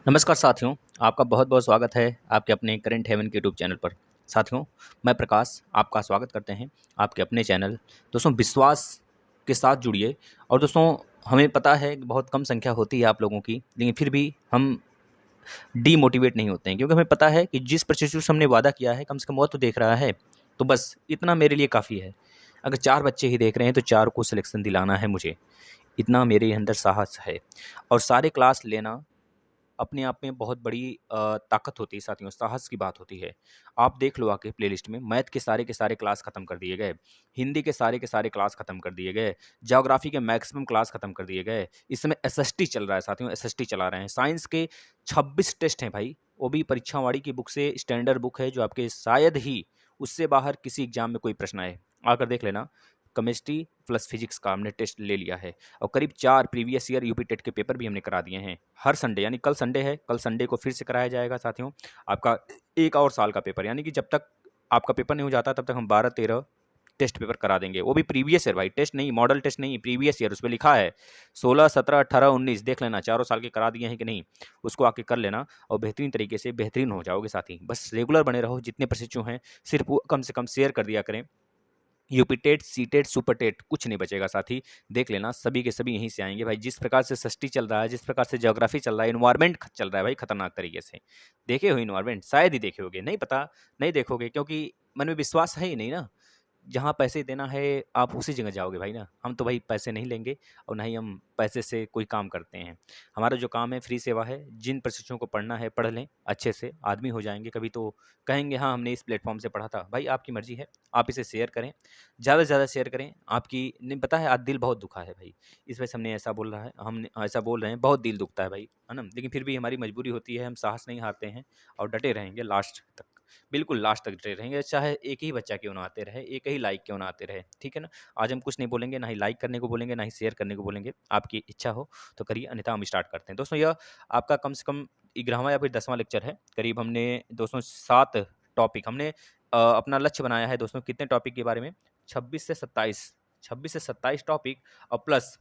नमस्कार साथियों, आपका बहुत-बहुत स्वागत है आपके अपने करंट हेवन के यूट्यूब चैनल पर। साथियों, मैं प्रकाश आपका स्वागत करते हैं आपके अपने चैनल। दोस्तों विश्वास के साथ जुड़िए और दोस्तों हमें पता है कि बहुत कम संख्या होती है आप लोगों की, लेकिन फिर भी हम डीमोटिवेट नहीं होते हैं क्योंकि हमें पता है कि जिस प्रोसेस से हमने वादा किया है, कम से कम वो तो देख रहा है, तो बस इतना मेरे लिए काफ़ी है। अगर 4 बच्चे ही देख रहे हैं तो 4 को सिलेक्शन दिलाना है मुझे, इतना मेरे अंदर साहस है। और सारे क्लास लेना अपने आप में बहुत बड़ी ताकत होती है साथियों, साहस की बात होती है। आप देख लो आके प्लेलिस्ट में मैथ के सारे क्लास खत्म कर दिए गए, हिंदी के सारे क्लास खत्म कर दिए गए, ज्योग्राफी के मैक्सिमम क्लास खत्म कर दिए गए। इस समय एसएसटी चल रहा है साथियों, एसएसटी चला रहे हैं। साइंस के 26 टेस्ट हैं भाई, वो भी परीक्षावाड़ी की बुक से स्टैंडर्ड बुक है जो आपके शायद ही उससे बाहर किसी एग्जाम में कोई प्रश्न आए। आकर देख लेना, केमिस्ट्री प्लस फिजिक्स का हमने टेस्ट ले लिया है और करीब 4 प्रीवियस ईयर यूपी टेट के पेपर भी हमने करा दिए हैं। हर संडे यानी कल संडे है, कल संडे को फिर से कराया जाएगा साथियों आपका 1 और साल का पेपर, यानी कि जब तक आपका पेपर नहीं हो जाता तब तक हम 12-13 टेस्ट पेपर करा देंगे। वो भी प्रीवियस ईयर भाई, टेस्ट नहीं, मॉडल टेस्ट नहीं, प्रीवियस ईयर। उसमें लिखा है 16, 17, 18, 19 देख लेना, चारों साल के करा दिए हैं कि नहीं, उसको आके कर लेना और बेहतरीन तरीके से बेहतरीन हो जाओगे साथी। बस रेगुलर बने रहो, जितने प्रशिक्षु हैं सिर्फ वो कम से कम शेयर कर दिया करें। UP TET, C TET, super TET कुछ नहीं बचेगा साथी। देख लेना सभी के सभी यहीं से आएंगे भाई। जिस प्रकार से सृष्टि चल रहा है, जिस प्रकार से ज्योग्राफी चल रहा है, इन्वायरमेंट चल रहा है भाई खतरनाक तरीके से। देखे हो इन्वायरमेंट? शायद ही देखे होगे, नहीं पता, नहीं देखोगे क्योंकि मन में विश्वास है ही नहीं ना। जहाँ पैसे देना है आप उसी जगह जाओगे भाई ना। हम तो भाई पैसे नहीं लेंगे और ना ही हम पैसे से कोई काम करते हैं। हमारा जो काम है फ्री सेवा है। जिन प्रशिक्षुओं को पढ़ना है पढ़ लें, अच्छे से आदमी हो जाएंगे। कभी तो कहेंगे हाँ हमने इस प्लेटफॉर्म से पढ़ा था। भाई आपकी मर्जी है, आप इसे शेयर करें, ज़्यादा से ज़्यादा शेयर करें। आपकी नहीं पता है, आज दिल बहुत दुखा है भाई, इस वजह से हमने ऐसा बोल रहा है, हमने ऐसा बोल रहे हैं, बहुत दिल दुखता है भाई, है ना। लेकिन फिर भी हमारी मजबूरी होती है, हम साहस नहीं हारते हैं और डटे रहेंगे लास्ट तक। बिल्कुल लास्ट तक डटे रहेंगे, चाहे एक ही बच्चा क्यों ना आते रहे, एक ही लाइक क्यों ना आते रहे, ठीक है ना। आज हम कुछ नहीं बोलेंगे, ना ही लाइक करने को बोलेंगे, ना ही शेयर करने को बोलेंगे। आपकी इच्छा हो तो करिए, अन्यथा हम स्टार्ट करते हैं। दोस्तों यह आपका कम से कम 11वां या फिर 10वां लेक्चर है। करीब हमने दोस्तों 7 टॉपिक हमने अपना लक्ष्य बनाया है दोस्तों। कितने टॉपिक के बारे में? 26 से 27 टॉपिक और प्लस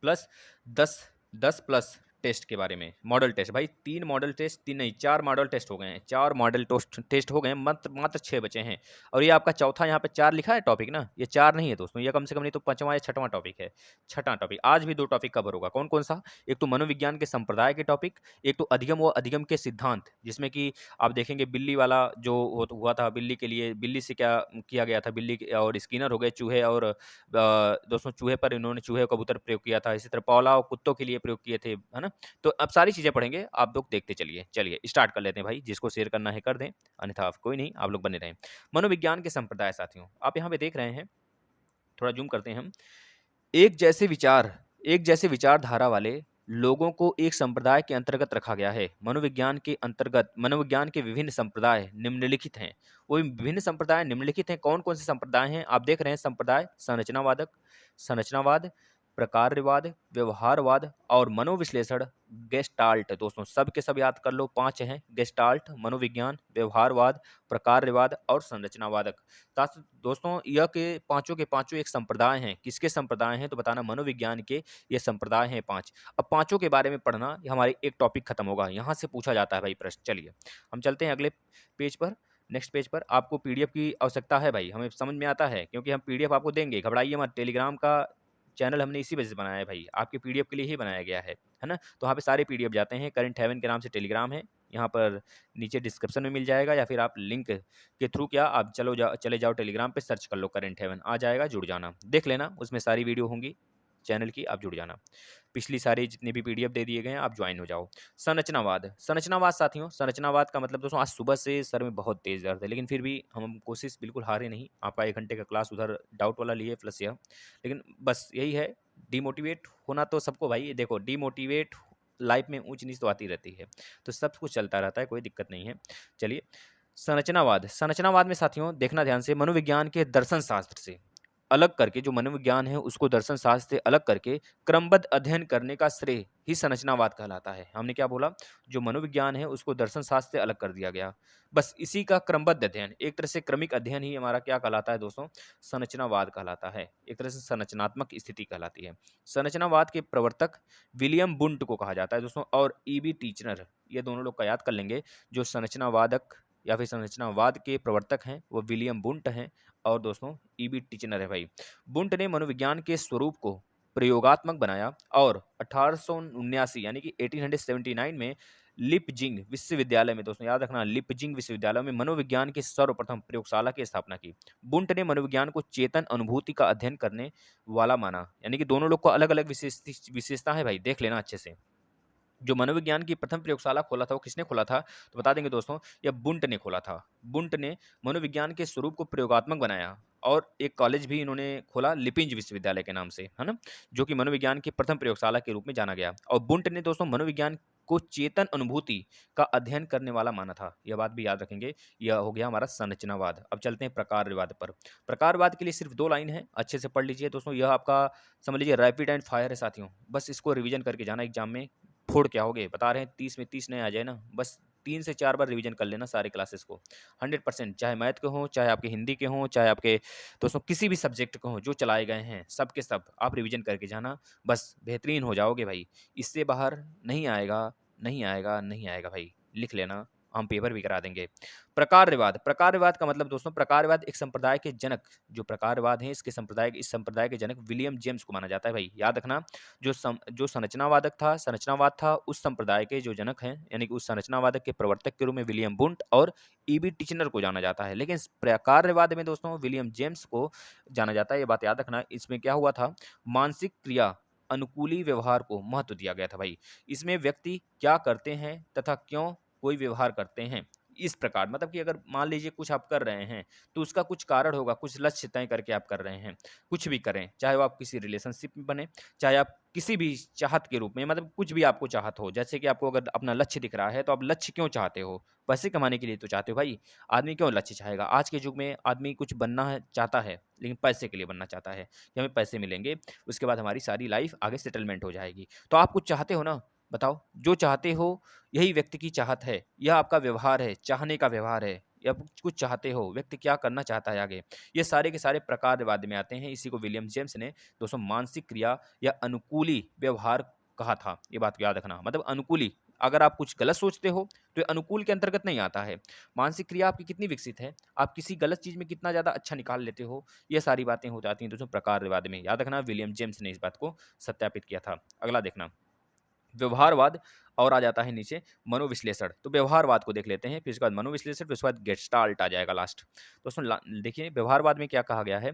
प्लस 10 10 प्लस टेस्ट के बारे में। मॉडल टेस्ट भाई, 3 मॉडल टेस्ट, 3 नहीं 4 मॉडल टेस्ट हो गए हैं। 4 मॉडल टेस्ट हो गए हैं, मात्र मात्र 6 बचे हैं। और ये आपका चौथा, यहाँ पे 4 लिखा है टॉपिक ना, ये 4 नहीं है दोस्तों, ये कम से कम नहीं तो 5वां या 6वां टॉपिक है। 6वां टॉपिक, आज भी 2 टॉपिक कवर होगा। कौन-कौन सा? एक तो मनोविज्ञान के संप्रदाय के टॉपिक, एक तो अधिगम व अधिगम के सिद्धांत, जिसमें कि आप देखेंगे बिल्ली वाला जो हुआ था, बिल्ली के लिए, बिल्ली से क्या किया गया था, बिल्ली और स्किनर हो गए, चूहे और दोस्तों चूहे पर इन्होंने चूहे कबूतर प्रयोग किया था। इसी तरह पौला और कुत्तों के लिए प्रयोग किए थे, है ना। तो अब सारी चीज़ें पढ़ेंगे, आप लोग देखते चलिए। चलिए स्टार्ट कर लेते हैं भाई, जिसको शेयर करना है कर दें, अन्यथा आप कोई नहीं, आप लोग बने रहें। मनोविज्ञान के संप्रदाय साथियों, आप यहाँ पे देख रहे हैं, थोड़ा जूम करते हैं हम। एक जैसे विचार एक जैसे विचारधारा वाले लोगों को एक संप्रदाय के अंतर्गत रखा गया है। मनोविज्ञान के अंतर्गत मनोविज्ञान के विभिन्न संप्रदाय निम्नलिखित हैं। वो विभिन्न संप्रदाय निम्नलिखित हैं। कौन कौन से संप्रदाय हैं? आप देख रहे हैं संप्रदाय: संरचनावाद, प्रकारवाद, व्यवहारवाद और मनोविश्लेषण। गेस्टाल्ट दोस्तों सब के सब याद कर लो, 5 हैं: गेस्टाल्ट, मनोविज्ञान, व्यवहारवाद, प्रकारवाद और संरचनावादक। दोस्तों यह के पांचों के पांचों एक संप्रदाय हैं। किसके संप्रदाय हैं? तो बताना, मनोविज्ञान के ये संप्रदाय हैं 5। अब पांचों के बारे में पढ़ना, ये हमारे एक टॉपिक खत्म होगा। यहाँ से पूछा जाता है भाई प्रश्न। चलिए हम चलते हैं अगले पेज पर, नेक्स्ट पेज पर। आपको पीडीएफ की आवश्यकता है भाई, हमें समझ में आता है, क्योंकि हम पीडीएफ आपको देंगे, घबराइए मत। टेलीग्राम का चैनल हमने इसी वजह से बनाया है भाई, आपके पीडीएफ के लिए ही बनाया गया है ना। तो वहाँ पे सारे पीडीएफ जाते हैं। करंट हेवन के नाम से टेलीग्राम है, यहाँ पर नीचे डिस्क्रिप्शन में मिल जाएगा, या फिर आप लिंक के थ्रू क्या आप चले जाओ टेलीग्राम पे, सर्च कर लो करंट हेवन, आ जाएगा, जुड़ जाना, देख लेना, उसमें सारी वीडियो होंगी चैनल की, आप जुड़ जाना। पिछली सारी जितने भी पीडीएफ दे दिए गए हैं आप ज्वाइन हो जाओ। संरचनावाद साथियों, संरचनावाद का मतलब दोस्तों, आज सुबह से सर में बहुत तेज दर्द है, लेकिन फिर भी हम कोशिश बिल्कुल हारे नहीं। आपका 1 घंटे का क्लास उधर डाउट वाला लिए प्लस यह, लेकिन बस यही है, डिमोटिवेट होना तो सबको भाई, देखो डिमोटिवेट लाइफ में ऊंच नीच तो आती रहती है, तो सब कुछ चलता रहता है, कोई दिक्कत नहीं है। चलिए संरचनावाद में साथियों देखना ध्यान से, मनोविज्ञान के दर्शन शास्त्र से अलग करके, जो मनोविज्ञान है उसको दर्शन शास्त्र से अलग करके क्रमबद्ध अध्ययन करने का श्रेय ही संरचनावाद कहलाता है। हमने क्या बोला? जो मनोविज्ञान है उसको दर्शन शास्त्र से अलग कर दिया गया। बस इसी का क्रमबद्ध अध्ययन, एक तरह से क्रमिक अध्ययन ही हमारा क्या कहलाता है दोस्तों? संरचनावाद कहलाता है। एक तरह से संरचनात्मक स्थिति कहलाती है। संरचनावाद के प्रवर्तक विलियम बुंट को कहा जाता है दोस्तों, और ईबी टिचनर, ये दोनों लोग का याद कर लेंगे। जो संरचनावादक या फिर संरचनावाद के प्रवर्तक हैं वो विलियम बुंट हैं, और दोस्तों ईबी टिचनर है भाई। बुंट ने मनोविज्ञान के स्वरूप को प्रयोगात्मक बनाया और 1879 यानी कि 1879 में लिपजिंग विश्वविद्यालय में, दोस्तों याद रखना, लिपजिंग विश्वविद्यालय में मनोविज्ञान की सर्वप्रथम प्रयोगशाला की स्थापना की। बुंट ने मनोविज्ञान को चेतन अनुभूति का अध्ययन करने वाला माना। यानी कि दोनों लोग को अलग अलग विशेषता है भाई, देख लेना अच्छे से। जो मनोविज्ञान की प्रथम प्रयोगशाला खोला था वो किसने खोला था? तो बता देंगे दोस्तों, यह बुंट ने खोला था। बुंट ने मनोविज्ञान के स्वरूप को प्रयोगात्मक बनाया, और एक कॉलेज भी इन्होंने खोला लिपिंज विश्वविद्यालय के नाम से, है ना, जो कि मनोविज्ञान की प्रथम प्रयोगशाला के रूप में जाना गया। और बुंट ने दोस्तों मनोविज्ञान को चेतन अनुभूति का अध्ययन करने वाला माना था। यह बात भी याद रखेंगे। यह हो गया हमारा संरचनावाद। अब चलते हैं प्रकारवाद पर। प्रकारवाद के लिए सिर्फ 2 लाइन है, अच्छे से पढ़ लीजिए दोस्तों। यह आपका समझ लीजिए रैपिड एंड फायर है साथियों, बस इसको रिवीजन करके जाना एग्जाम में। फोड़ क्या होगे, बता रहे हैं 30 में 30 नहीं आ जाए ना, बस 3 से 4 बार रिवीजन कर लेना सारे क्लासेस को 100%, चाहे मैथ के हों, चाहे आपके हिंदी के हों, चाहे आपके दोस्तों किसी भी सब्जेक्ट के हों जो चलाए गए हैं, सब के सब आप रिवीजन करके जाना, बस बेहतरीन हो जाओगे भाई। इससे बाहर नहीं आएगा, नहीं आएगा, नहीं आएगा भाई, लिख लेना, हम पेपर भी करा देंगे। प्रकारवाद, प्रकारवाद का मतलब दोस्तों, प्रकारवाद एक संप्रदाय के जनक, जो प्रकारवाद है इसके संप्रदाय, इस संप्रदाय के जनक विलियम जेम्स को माना जाता है भाई, याद रखना। जो संरचनावाद था उस संप्रदाय के जो जनक हैं, यानी कि उस संरचनावादक के प्रवर्तक के रूप में विलियम बुंट और ईबी टिचनर को जाना जाता है। लेकिन प्रकारवाद में दोस्तों विलियम जेम्स को जाना जाता है, ये बात याद रखना। इसमें क्या हुआ था? मानसिक क्रिया अनुकूली व्यवहार को महत्व दिया गया था भाई। इसमें व्यक्ति क्या करते हैं तथा क्यों कोई व्यवहार करते हैं, इस प्रकार, मतलब कि अगर मान लीजिए कुछ आप कर रहे हैं तो उसका कुछ कारण होगा, कुछ लक्ष्य तय करके आप कर रहे हैं। कुछ भी करें, चाहे वो आप किसी रिलेशनशिप में बने, चाहे आप किसी भी चाहत के रूप में, मतलब कुछ भी आपको चाहत हो, जैसे कि आपको अगर अपना लक्ष्य दिख रहा है तो आप लक्ष्य क्यों चाहते हो? पैसे कमाने के लिए तो चाहते हो भाई। आदमी क्यों लक्ष्य चाहेगा? आज के युग में आदमी कुछ बनना है चाहता है, लेकिन पैसे के लिए बनना चाहता है कि हमें पैसे मिलेंगे, उसके बाद हमारी सारी लाइफ आगे सेटलमेंट हो जाएगी। तो आप कुछ चाहते हो ना, बताओ, जो चाहते हो यही व्यक्ति की चाहत है, यह आपका व्यवहार है, चाहने का व्यवहार है, या आप कुछ चाहते हो, व्यक्ति क्या करना चाहता है आगे, ये सारे के सारे प्रकारवाद में आते हैं। इसी को विलियम जेम्स ने दोस्तों मानसिक क्रिया या अनुकूली व्यवहार कहा था। ये बात को याद रखना, मतलब अनुकूली, अगर आप कुछ गलत सोचते हो तो ये अनुकूल के अंतर्गत नहीं आता है। मानसिक क्रिया आपकी कितनी विकसित है, आप किसी गलत चीज में कितना ज्यादा अच्छा निकाल लेते हो, ये सारी बातें हो जाती हैं दोस्तों प्रकारवाद में। याद रखना, विलियम जेम्स ने इस बात को सत्यापित किया था। अगला देखना, व्यवहारवाद, और आ जाता है नीचे मनोविश्लेषण। तो व्यवहारवाद को देख लेते हैं, फिर उसके बाद मनोविश्लेषण, फिर उसके बाद गेस्टाल्ट आ जाएगा लास्ट। दोस्तों देखिए व्यवहारवाद में क्या कहा गया है।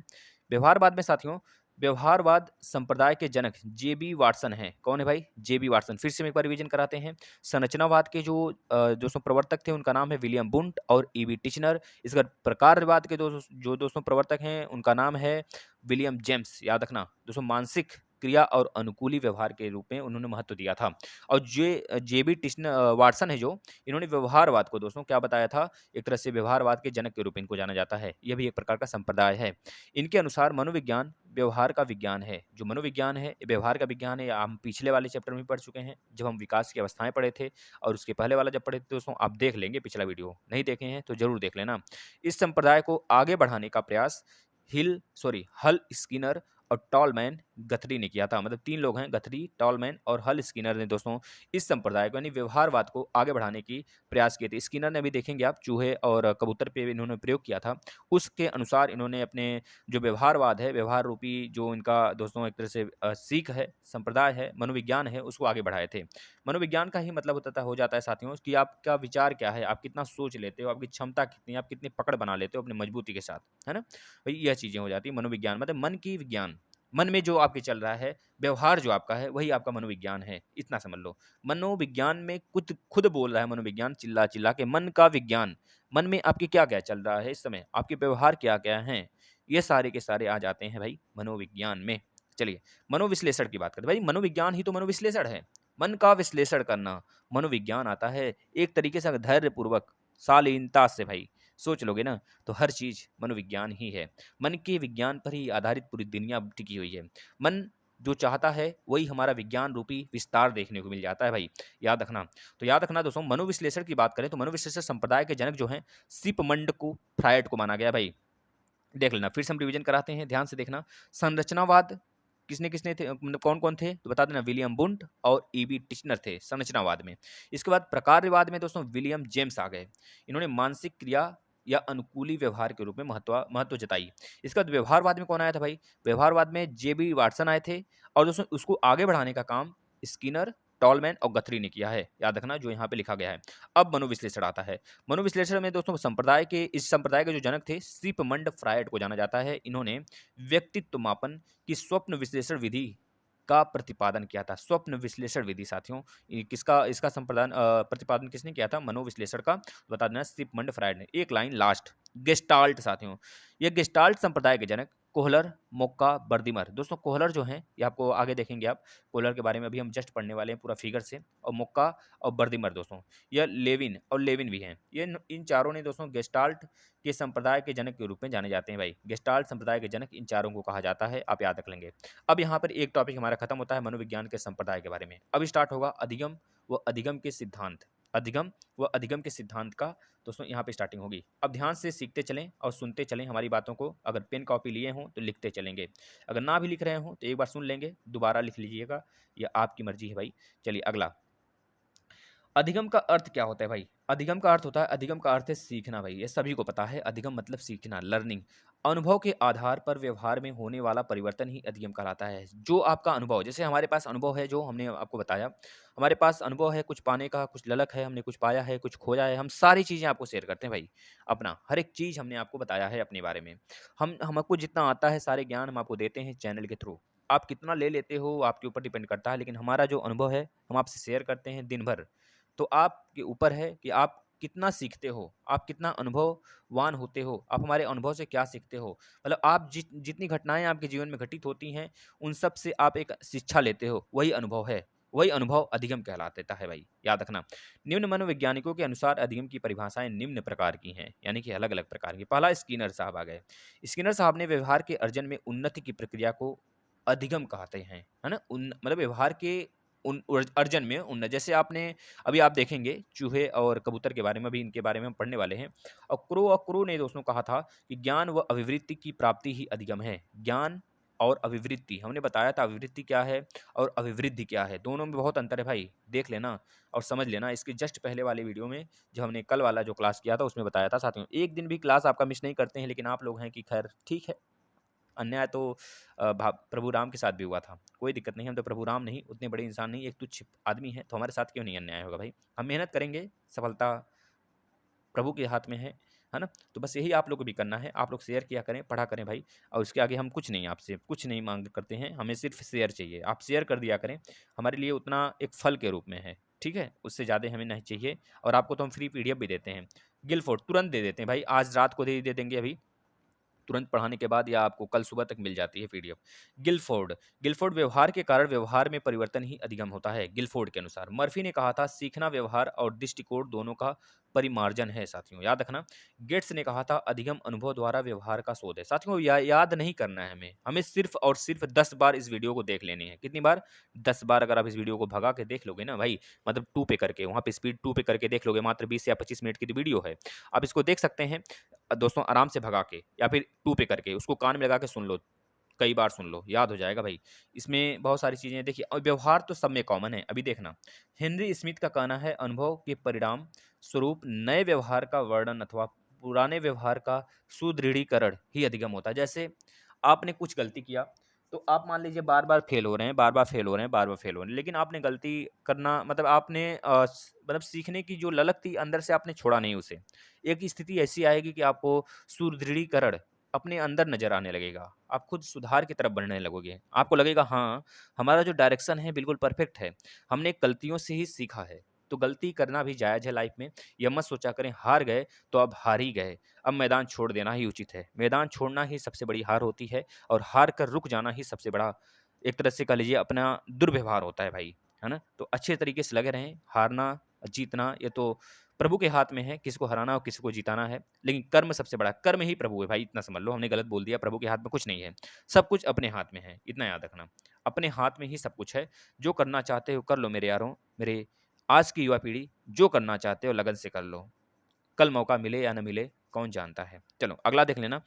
व्यवहारवाद में साथियों, व्यवहारवाद संप्रदाय के जनक जेबी वाटसन हैं। कौन है भाई? जेबी वाटसन। फिर से हम एक बार रिवीजन कराते हैं। संरचनावाद के जो दोस्तों प्रवर्तक थे उनका नाम है विलियम बुंट और ईबी टिचनर। इसका प्रकारवाद के जो दोस्तों प्रवर्तक हैं उनका नाम है विलियम जेम्स। याद रखना दोस्तों, मानसिक क्रिया और अनुकूली व्यवहार के रूप में उन्होंने महत्व दिया था। और जेबी टिश्न वाटसन है जो, इन्होंने व्यवहारवाद को दोस्तों क्या बताया था? एक तरह से व्यवहारवाद के जनक के रूप में इनको जाना जाता है। यह भी एक प्रकार का संप्रदाय है। इनके अनुसार मनोविज्ञान व्यवहार का विज्ञान है। जो मनोविज्ञान है ये व्यवहार का विज्ञान है। हम पिछले वाले चैप्टर में पढ़ चुके हैं, जब हम विकास की अवस्थाएं पढ़े थे, और उसके पहले वाला जब पढ़े थे दोस्तों, आप देख लेंगे पिछला वीडियो, नहीं देखे हैं तो जरूर देख लेना। इस संप्रदाय को आगे बढ़ाने का प्रयास हल स्किनर और टॉलमैन गथरी ने किया था। मतलब 3 लोग हैं, गथरी, टॉलमैन और हल स्किनर ने दोस्तों इस संप्रदाय को यानी व्यवहारवाद को आगे बढ़ाने की प्रयास किए थे। स्किनर ने, अभी देखेंगे आप, चूहे और कबूतर पे इन्होंने प्रयोग किया था। उसके अनुसार इन्होंने अपने जो व्यवहारवाद है, व्यवहार रूपी जो इनका दोस्तों एक तरह से सीख है, संप्रदाय है, मनोविज्ञान है, उसको आगे बढ़ाए थे। मनोविज्ञान का ही मतलब हो जाता है साथियों कि आपका विचार क्या है, आप कितना सोच लेते हो, आपकी क्षमता कितनी है, आप कितनी पकड़ बना लेते हो अपनी मजबूती के साथ, है ना भाई। यह चीजें हो जाती है मनोविज्ञान, मतलब मन की विज्ञान, मन में जो आपके चल रहा है, व्यवहार जो आपका है, वही आपका मनोविज्ञान है, इतना समझ लो। मनोविज्ञान में खुद खुद बोल रहा है मनोविज्ञान, चिल्ला चिल्ला के, मन का विज्ञान। मन में आपके क्या क्या चल रहा है इस समय, आपके व्यवहार क्या क्या हैं, ये सारे के सारे आ जाते हैं भाई मनोविज्ञान में। चलिए मनोविश्लेषण की बात करते हैं। भाई मनोविज्ञान ही तो मनोविश्लेषण है, मन का विश्लेषण करना मनोविज्ञान आता है। एक तरीके से धैर्य पूर्वक, शालीनता से भाई, सोच लोगे ना तो हर चीज़ मनोविज्ञान ही है। मन के विज्ञान पर ही आधारित पूरी दुनिया टिकी हुई है। मन जो चाहता है वही हमारा विज्ञान रूपी विस्तार देखने को मिल जाता है भाई, याद रखना। तो याद रखना दोस्तों, मनोविश्लेषण की बात करें तो मनोविश्लेषण संप्रदाय के जनक जो हैं सिपमंड को फ्रायड को माना गया भाई। देख लेना, फिर से हम रिवीजन कराते हैं, ध्यान से देखना। संरचनावाद किसने किसने थे, मतलब कौन कौन थे तो बता देना, विलियम बुंट और ईबी टिश्नर थे संरचनावाद में। इसके बाद प्रकारवाद में दोस्तों विलियम जेम्स आ गए। इन्होंने मानसिक क्रिया या अनुकूली व्यवहार के रूप में महत्व महत्व जताई। इसके बाद व्यवहारवाद में कौन आया था भाई, व्यवहारवाद में जेबी वाटसन आए थे। और दोस्तों उसको आगे बढ़ाने का काम स्किनर, टॉलमैन और गथरी ने किया है, याद रखना जो यहाँ पे लिखा गया है। अब मनोविश्लेषण आता है। मनोविश्लेषण में दोस्तों इस संप्रदाय के जो जनक थे सिपमंड फ्रायड को जाना जाता है। इन्होंने व्यक्तित्व मापन की स्वप्न विश्लेषण विधि का प्रतिपादन किया था। स्वप्न विश्लेषण विधि साथियों, किसका इसका प्रतिपादन किसने किया था, मनोविश्लेषण का, बता देना सिपमंड फ्रायड ने। एक लाइन लास्ट, गेस्टाल्ट साथियों, ये गेस्टाल्ट संप्रदाय के जनक कोहलर, मोक्का, बर्दिमर। दोस्तों कोहलर जो हैं ये आपको आगे देखेंगे आप, कोहलर के बारे में अभी हम जस्ट पढ़ने वाले हैं पूरा फिगर से। और मोक्का और बर्दिमर दोस्तों, यह लेविन और लेविन भी हैं। ये इन चारों ने दोस्तों गेस्टाल्ट के संप्रदाय के जनक के रूप में जाने जाते हैं भाई। गेस्टाल्ट संप्रदाय के जनक इन चारों को कहा जाता है, आप याद रख लेंगे। अब यहाँ पर एक टॉपिक हमारा खत्म होता है मनोविज्ञान के संप्रदाय के बारे में। अब स्टार्ट होगा अधिगम व अधिगम के सिद्धांत। अधिगम व अधिगम के सिद्धांत का दोस्तों यहाँ पे स्टार्टिंग होगी। अब ध्यान से सीखते चलें और सुनते चलें हमारी बातों को। अगर पेन कॉपी लिए हों तो लिखते चलेंगे, अगर ना भी लिख रहे हों तो एक बार सुन लेंगे, दोबारा लिख लीजिएगा, यह आपकी मर्जी है भाई। चलिए अगला, अधिगम का अर्थ क्या होता है भाई। अधिगम का अर्थ होता है, अधिगम का अर्थ है सीखना भाई, ये सभी को पता है। अधिगम मतलब सीखना, लर्निंग। अनुभव के आधार पर व्यवहार में होने वाला परिवर्तन ही अधिगम कहलाता है। जो आपका अनुभव, जैसे हमारे पास अनुभव है जो हमने आपको बताया, हमारे पास अनुभव है कुछ पाने का, कुछ ललक है, हमने कुछ पाया है, कुछ खोया है, हम सारी चीज़ें आपको शेयर करते हैं भाई। अपना हर एक चीज़ हमने आपको बताया है अपने बारे में। हम हमको जितना आता है सारे ज्ञान हम आपको देते हैं चैनल के थ्रू। आप कितना ले लेते हो आपके ऊपर डिपेंड करता है, लेकिन हमारा जो अनुभव है हम आपसे शेयर करते हैं दिन भर। तो आपके ऊपर है कि आप कितना सीखते हो, आप कितना अनुभववान होते हो, आप हमारे अनुभव से क्या सीखते हो। मतलब आप जितनी घटनाएं आपके जीवन में घटित होती हैं उन सब से आप एक शिक्षा लेते हो, वही अनुभव है, वही अनुभव अधिगम कहलाता है भाई, याद रखना। निम्न मनोवैज्ञानिकों के अनुसार अधिगम की परिभाषाएं निम्न प्रकार की हैं, यानी कि अलग अलग प्रकार की। पहला स्किनर साहब आ गए। स्किनर साहब ने व्यवहार के अर्जन में उन्नति की प्रक्रिया को अधिगम कहते हैं, है ना। मतलब व्यवहार के अर्जन में उन्न, जैसे आपने अभी आप देखेंगे चूहे और कबूतर के बारे में, अभी इनके बारे में हम पढ़ने वाले हैं। और क्रो ने दोस्तों कहा था कि ज्ञान व अभिवृत्ति की प्राप्ति ही अधिगम है। ज्ञान और अभिवृत्ति, हमने बताया था अभिवृत्ति क्या है और अभिवृद्धि क्या है, दोनों में बहुत अंतर है भाई, देख लेना और समझ लेना। इसके जस्ट पहले वाले वीडियो में जो हमने कल वाला जो क्लास किया था उसमें बताया था साथियों। एक दिन भी क्लास आपका मिस नहीं करते हैं, लेकिन आप लोग हैं कि खैर ठीक है। अन्याय तो प्रभु राम के साथ भी हुआ था, कोई दिक्कत नहीं, हम तो प्रभु राम नहीं, उतने बड़े इंसान नहीं, एक तुच्छ आदमी है, तो हमारे साथ क्यों नहीं अन्याय होगा भाई। हम मेहनत करेंगे, सफलता प्रभु के हाथ में है ना। तो बस यही आप लोग को भी करना है, आप लोग शेयर किया करें, पढ़ा करें भाई। और उसके आगे हम कुछ नहीं, आपसे कुछ नहीं मांग करते हैं, हमें सिर्फ शेयर चाहिए, आप शेयर कर दिया करें, हमारे लिए उतना एक फल के रूप में है, ठीक है, उससे ज़्यादा हमें नहीं चाहिए। और आपको तो हम फ्री पीडीएफ भी देते हैं, गिलफोर्ड तुरंत दे देते हैं भाई, आज रात को दे देंगे अभी तुरंत पढ़ाने के बाद, या आपको कल सुबह तक मिल जाती है पीडीएफ। गिलफोर्ड, गिलफोर्ड व्यवहार के कारण व्यवहार में परिवर्तन ही अधिगम होता है, गिलफोर्ड के अनुसार। मर्फी ने कहा था सीखना व्यवहार और दृष्टिकोण दोनों का परिमार्जन है साथियों, याद रखना। गेट्स ने कहा था अधिगम अनुभव द्वारा व्यवहार का शोध है साथियों। याद नहीं करना है हमें, हमें सिर्फ और सिर्फ 10 बार इस वीडियो को देख लेनी है। कितनी बार, 10 बार। अगर आप इस वीडियो को भगा के देख लोगे ना भाई, मतलब 2 पे करके, वहाँ पे स्पीड 2 पे करके देख लोगे, मात्र 20 या 25 मिनट की तो वीडियो है, आप इसको देख सकते हैं दोस्तों आराम से भगा के, या फिर 2 पे करके उसको कान में लगा के सुन लो, कई बार सुन लो, याद हो जाएगा भाई। इसमें बहुत सारी चीज़ें देखिए, और व्यवहार तो सब में कॉमन है। अभी देखना, हेनरी स्मिथ का कहना है अनुभव के परिणाम स्वरूप नए व्यवहार का वर्णन अथवा पुराने व्यवहार का सुदृढ़ीकरण ही अधिगम होता है। जैसे आपने कुछ गलती किया, तो आप मान लीजिए बार बार फेल हो रहे हैं, बार बार फेल हो रहे हैं, बार बार फेल हो रहे हैं, लेकिन आपने गलती करना, मतलब आपने मतलब सीखने की जो ललक थी अंदर से आपने छोड़ा नहीं उसे। एक स्थिति ऐसी आएगी कि आपको सुदृढ़ीकरण अपने अंदर नज़र आने लगेगा, आप खुद सुधार की तरफ बढ़ने लगोगे, आपको लगेगा हाँ, हमारा जो डायरेक्शन है बिल्कुल परफेक्ट है, हमने गलतियों से ही सीखा है। तो गलती करना भी जायज़ है लाइफ में, यह मत सोचा करें हार गए तो अब हार ही गए, अब मैदान छोड़ देना ही उचित है। मैदान छोड़ना ही सबसे बड़ी हार होती है, और हार कर रुक जाना ही सबसे बड़ा, एक तरह से कह लीजिए, अपना दुर्व्यवहार होता है भाई, है ना। तो अच्छे तरीके से लगे रहें, हारना जीतना ये तो प्रभु के हाथ में है किसी को हराना और किसी को जिताना है, लेकिन कर्म सबसे बड़ा, कर्म ही प्रभु है भाई, इतना समझ लो। हमने गलत बोल दिया, प्रभु के हाथ में कुछ नहीं है, सब कुछ अपने हाथ में है, इतना याद रखना। अपने हाथ में ही सब कुछ है, जो करना चाहते हो कर लो मेरे यारों, मेरे आज की युवा पीढ़ी, जो करना चाहते हो लगन से कर लो, कल मौका मिले या न मिले कौन जानता है। चलो अगला देख लेना।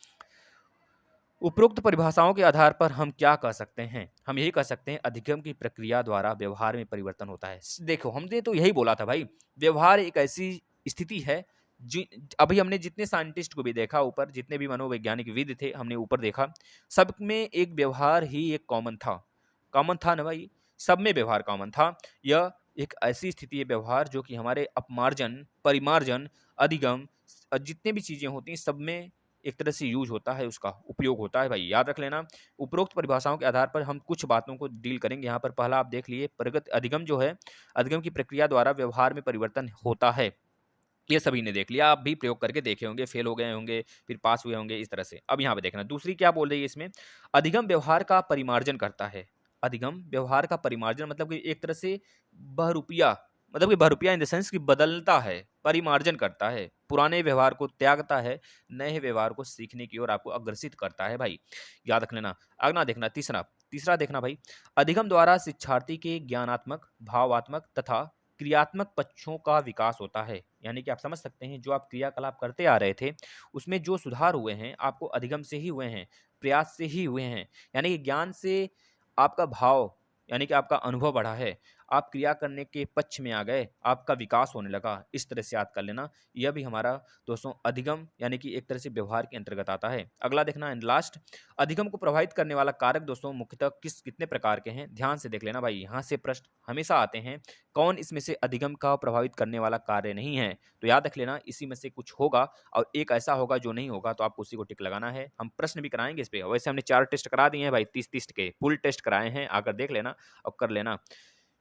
उपरोक्त परिभाषाओं के आधार पर हम क्या कह सकते हैं? हम यही कह सकते हैं अधिगम की प्रक्रिया द्वारा व्यवहार में परिवर्तन होता है। देखो हमने तो यही बोला था भाई, व्यवहार एक ऐसी स्थिति है जि अभी हमने जितने साइंटिस्ट को भी देखा ऊपर, जितने भी मनोवैज्ञानिक विद थे हमने ऊपर देखा, सब में एक व्यवहार ही एक कॉमन था। कॉमन था ना भाई? सब में व्यवहार कॉमन था। यह एक ऐसी स्थिति है व्यवहार जो कि हमारे अपमार्जन, परिमार्जन, अधिगम जितने भी चीज़ें होती हैं सब में एक तरह से यूज़ होता है, उसका उपयोग होता है भाई, याद रख लेना। उपरोक्त परिभाषाओं के आधार पर हम कुछ बातों को डील करेंगे यहाँ पर। पहला आप देख लिए, प्रगत अधिगम जो है, अधिगम की प्रक्रिया द्वारा व्यवहार में परिवर्तन होता है। ये सभी ने देख लिया, आप भी प्रयोग करके देखे होंगे, फेल हो गए होंगे, फिर पास हुए होंगे, इस तरह से। अब यहाँ पे देखना, दूसरी क्या बोल रही है इसमें, अधिगम व्यवहार का परिमार्जन करता है। अधिगम व्यवहार का परिमार्जन मतलब कि एक तरह से बहरूपिया, मतलब कि बहरूपिया इन द सेंस कि बदलता है, परिमार्जन करता है, पुराने व्यवहार को त्यागता है, नए व्यवहार को सीखने की ओर आपको अग्रसित करता है भाई, याद रख लेना। अगला देखना, तीसरा तीसरा देखना भाई, अधिगम द्वारा शिक्षार्थी के ज्ञानात्मक, भावात्मक तथा क्रियात्मक पक्षों का विकास होता है। यानी कि आप समझ सकते हैं जो आप क्रियाकलाप करते आ रहे थे उसमें जो सुधार हुए हैं आपको अधिगम से ही हुए हैं, प्रयास से ही हुए हैं। यानी कि ज्ञान से आपका भाव, यानी कि आपका अनुभव बढ़ा है, आप क्रिया करने के पक्ष में आ गए, आपका विकास होने लगा, इस तरह से याद कर लेना। यह भी हमारा दोस्तों अधिगम यानी कि एक तरह से व्यवहार के अंतर्गत आता है। अगला देखना एंड लास्ट, अधिगम को प्रभावित करने वाला कारक दोस्तों मुख्यतः कितने प्रकार के हैं, ध्यान से देख लेना भाई। यहाँ से प्रश्न हमेशा आते हैं, कौन इसमें से अधिगम का प्रभावित करने वाला कार्य नहीं है, तो याद रख लेना इसी में से कुछ होगा और एक ऐसा होगा जो नहीं होगा, तो आपको उसी को टिक लगाना है। हम प्रश्न भी कराएंगे इस पे, वैसे हमने 4 टेस्ट करा दिए हैं भाई, 30-30 के फुल टेस्ट कराए हैं, आकर देख लेना और कर लेना।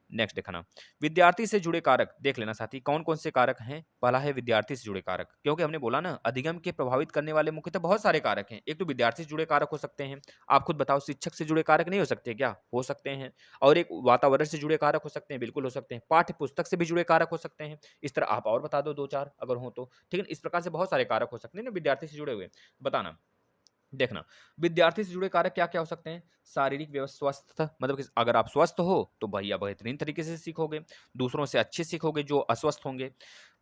नेक्स्ट देखना, विद्यार्थी से जुड़े कारक देख लेना साथी, कौन कौन से कारक हैं। पहला है विद्यार्थी से जुड़े कारक, क्योंकि हमने बोला ना अधिगम के प्रभावित करने वाले मुख्यतः बहुत सारे कारक हैं। एक तो विद्यार्थी से जुड़े कारक हो सकते हैं, आप खुद बताओ, शिक्षक से जुड़े कारक नहीं हो सकते क्या? हो सकते हैं। और एक वातावरण से जुड़े कारक हो सकते हैं, बिल्कुल हो सकते हैं। पाठ्य पुस्तक से भी जुड़े कारक हो सकते हैं। इस तरह आप और बता दो 2-4 अगर हो तो, ठीक है। इस प्रकार से बहुत सारे कारक हो सकते हैं ना विद्यार्थी से जुड़े हुए, बताना। देखना, विद्यार्थी से जुड़े कारक क्या-क्या हो सकते हैं? शारीरिक स्वस्थ, मतलब कि अगर आप स्वस्थ हो तो भैया बेहतरीन तरीके से सीखोगे, दूसरों से अच्छे सीखोगे जो अस्वस्थ होंगे।